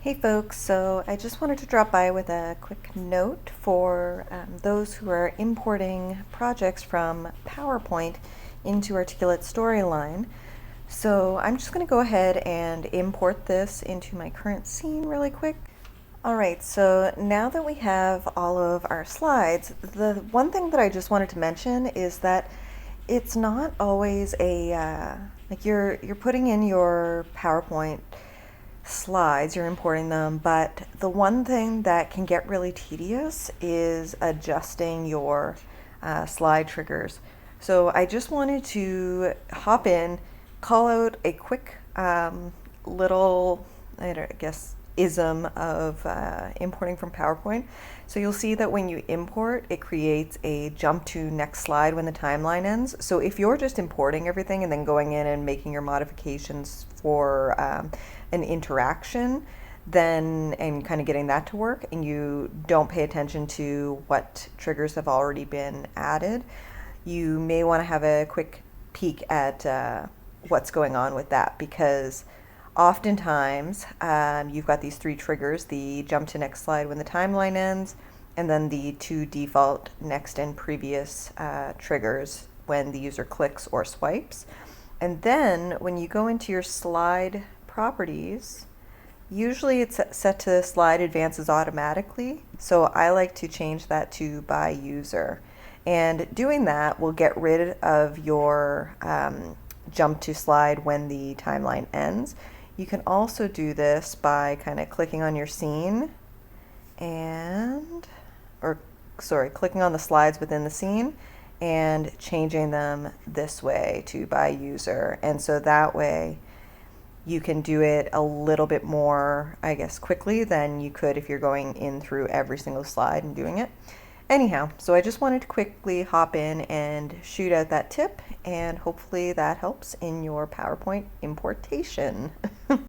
Hey folks, so I just wanted to drop by with a quick note for those who are importing projects from PowerPoint into Articulate Storyline. So I'm just going to go ahead and import this into my current scene really quick. Alright, so now that we have all of our slides, the one thing that I just wanted to mention is that it's not always like you're putting in your PowerPoint slides, you're importing them, but the one thing that can get really tedious is adjusting your slide triggers. So I just wanted to hop in, call out a quick little, I guess, ism of importing from PowerPoint. So you'll see that when you import, it creates a jump to next slide when the timeline ends. So if you're just importing everything and then going in and making your modifications for an interaction, then and kind of getting that to work, and you don't pay attention to what triggers have already been added, you may want to have a quick peek at what's going on with that, because oftentimes you've got these three triggers: the jump to next slide when the timeline ends, and then the two default next and previous triggers when the user clicks or swipes. And then when you go into your slide properties, usually it's set to slide advances automatically. So I like to change that to by user. And doing that will get rid of your jump to slide when the timeline ends. You can also do this by kind of clicking on your scene clicking on the slides within the scene and changing them this way to by user. And so that way you can do it a little bit more, I guess, quickly than you could if you're going in through every single slide and doing it. Anyhow, so I just wanted to quickly hop in and shoot out that tip, and hopefully that helps in your PowerPoint importation.